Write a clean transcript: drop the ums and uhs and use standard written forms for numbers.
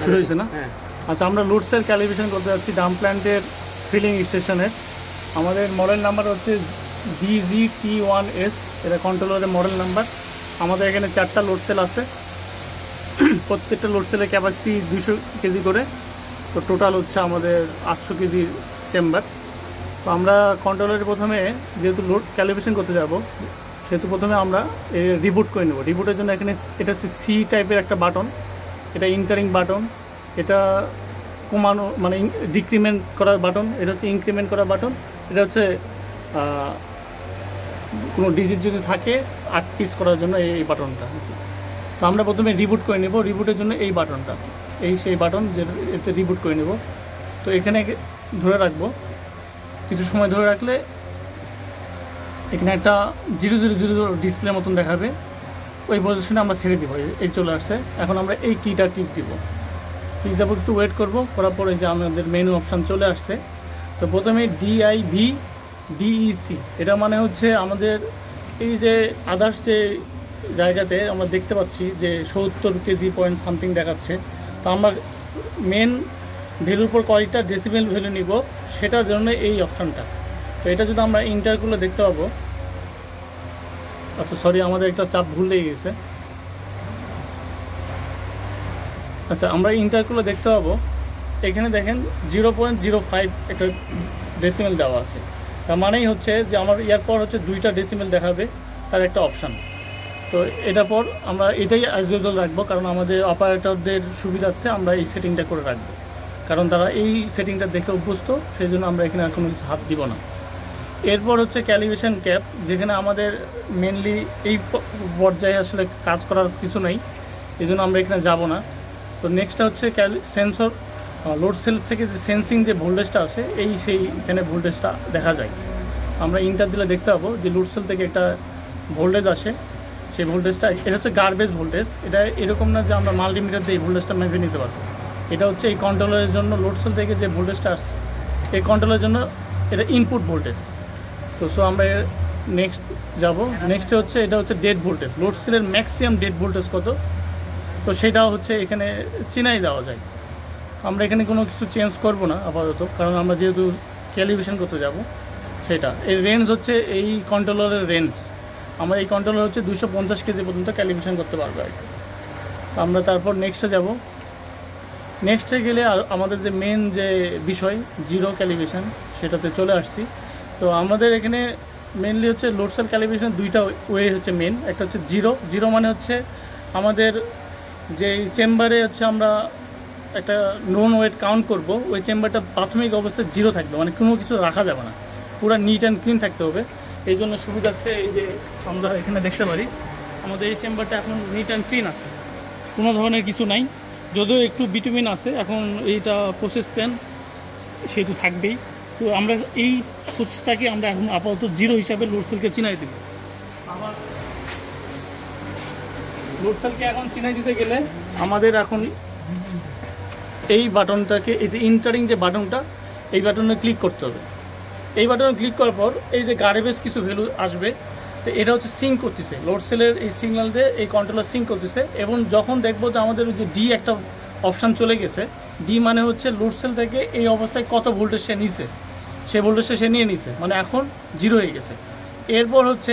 শুরু হয়েছে না? হ্যাঁ। আচ্ছা, আমরা লোড সেল ক্যালিব্রেশন করতে যাচ্ছি ডাম প্ল্যান্টের ফিলিং স্টেশনের। আমাদের মডেল নাম্বার হচ্ছে DGT1S, এটা কন্ট্রোলারের মডেল নাম্বার। আমাদের এখানে 4টা লোড সেল আছে। প্রত্যেকটা লোড সেলের ক্যাপাসিটি 200 কেজি করে। তো টোটাল হচ্ছে আমাদের 800 কেজির চেম্বার। তো আমরা কন্ট্রোলারে প্রথমে যেহেতু লোড ক্যালিব্রেশন করতে যাব, সেহেতু প্রথমে আমরা রিবুট করে নেব। রিবুটের জন্য এখানে এটা হচ্ছে সি টাইপের একটা বাটন, এটা ইন্টারিং বাটন, এটা কমানো মানে ডিক্রিমেন্ট করার বাটন, এটা হচ্ছে ইনক্রিমেন্ট করার বাটন, এটা হচ্ছে কোনো ডিজিট যদি থাকে 8 পিস করার জন্য এই বাটনটা। তো আমরা প্রথমে রিবুট করে নেব। রিবুটের জন্য এই বাটনটা, সেই বাটন যে এতে রিবুট করে নেব। তো এখানে ধরে রাখবো, কিছু সময় ধরে রাখলে এখানে একটা 000 ডিসপ্লে মতন দেখাবে। ওই পজিশনে আমরা ছেড়ে দিব। এই চলে আসছে। এখন আমরা এই কিটা ক্লিক দিব। ক্লিক দেবো, একটু ওয়েট করবো। করার পরে যে আমাদের মেনু অপশান চলে আসছে। তো প্রথমে DIVDEC, এটা মানে হচ্ছে আমাদের এই যে আদার্স যে জায়গাতে আমরা দেখতে পাচ্ছি যে 70 কেজি পয়েন্ট সামথিং দেখাচ্ছে। তো আমরা মেন ভ্যালুর পর কয়েকটা ডেসিবেল ভ্যালু নিব, সেটার জন্য এই অপশানটা। তো এটা যদি আমরা ইন্টারগুলো দেখতে পাবো। আচ্ছা সরি, আমাদের একটা চাপ ভুল লেগে গেছে। আচ্ছা, আমরা ইন্টারগুলো দেখতে পাবো। এখানে দেখেন 0.05 একটা ডেসিমেল দেওয়া আছে। তার মানেই হচ্ছে যে আমার ইয়ার পর হচ্ছে 2টা ডেসিমেল দেখাবে, তার একটা অপশান। তো এটার পর আমরা এটাই অ্যাজ ইউজুয়াল রাখবো, কারণ আমাদের অপারেটরদের সুবিধার্থে আমরা এই সেটিংটা করে রাখবো, কারণ তারা এই সেটিংটা দেখে অভ্যস্ত, সেই জন্য আমরা এখানে কোনো কিছু হাত দিব না। এরপর হচ্ছে ক্যালিব্রেশন ক্যাপ, যেখানে আমাদের মেনলি এই পর্যায়ে আসলে কাজ করার কিছু নেই, এই জন্য আমরা এখানে যাব না। তো নেক্সটটা হচ্ছে সেন্সর। লোড সেল থেকে যে সেন্সিং যে ভোল্টেজটা আসে, সেইখানে ভোল্টেজটা দেখা যায়। আমরা ইন্টার দিলে দেখতে পাবো যে লোড সেল থেকে একটা ভোল্টেজ আসে। সেই ভোল্টেজটা এটা হচ্ছে গার্বেজ ভোল্টেজ। এটা এরকম না যে আমরা মাল্টিমিটার দিয়ে এই ভোল্টেজটা মেপে নিতে পারবো। এটা হচ্ছে এই কন্ট্রোলারের জন্য লোড সেল থেকে যে ভোল্টেজটা আসছে, এই কন্ট্রোলারের জন্য এটা ইনপুট ভোল্টেজ। তো আমরা নেক্সট যাব। নেক্সটে হচ্ছে এটা হচ্ছে ডেড ভোল্টেজ। লোড সেলের ম্যাক্সিমাম ডেড ভোল্টেজ কত, তো সেটাও হচ্ছে এখানে চিনাই দেওয়া যায়। আমরা এখানে কোনো কিছু চেঞ্জ করব না আপাতত, কারণ আমরা যেহেতু ক্যালিব্রেশন করতে যাব। সেটা এই রেঞ্জ হচ্ছে এই কন্ট্রোলারের রেঞ্জ। আমরা এই কন্ট্রোলার হচ্ছে 250 কেজি পর্যন্ত ক্যালিব্রেশন করতে পারবো আর কি। আমরা তারপর নেক্সটে যাব। নেক্সটে গেলে আমাদের যে মেন যে বিষয় জিরো ক্যালিব্রেশন, সেটাতে চলে আসছি। তো আমাদের এখানে মেনলি হচ্ছে লোড সেল ক্যালিব্রেশন 2টা ওয়ে হচ্ছে মেন। একটা হচ্ছে জিরো মানে হচ্ছে আমাদের যে চেম্বারে হচ্ছে আমরা একটা নোন ওয়েট কাউন্ট করব, ওই চেম্বারটা প্রাথমিক অবস্থায় 0 থাকবে, মানে কোনো কিছু রাখা যাবে না, পুরো নিট অ্যান্ড ক্লিন থাকতে হবে। এই জন্য সুবিধার্থে এই যে আমরা এখানে দেখতে পারি আমাদের এই চেম্বারটা এখন নিট অ্যান্ড ক্লিন আছে, কোনো ধরনের কিছু নাই। যদিও একটু বিটুমিন আছে, এখন এইটা প্রসেস প্যান সেহেতু থাকবেই। তো আমরা এই প্রসেসটাকে আমরা এখন আপাতত 0 হিসাবে লোড সেলকে চিনাই দেব। আবার লোড সেলকে এখন চিনাই দিতে গেলে আমাদের এখন এই বাটনটাকে, এই যে ইন্টারিং যে বাটনটা, এই বাটনে ক্লিক করতে হবে। এই বাটনে ক্লিক করার পর এই যে গার্বেজ কিছু ভ্যালু আসবে। তো এটা হচ্ছে সিঙ্ক করতেছে, লোড সেলের এই সিগন্যাল দিয়ে এই কন্ট্রোলার সিঙ্ক করতেছে। এবং যখন দেখবো যে আমাদের যে ডি একটা অপশান চলে গেছে, ডি মানে হচ্ছে লোড সেল থেকে এই অবস্থায় কত ভোল্টেজ সে নিছে, সেই ভোল্টেজটা সে নিয়ে নিছে, মানে এখন 0 হয়ে গেছে। এরপর হচ্ছে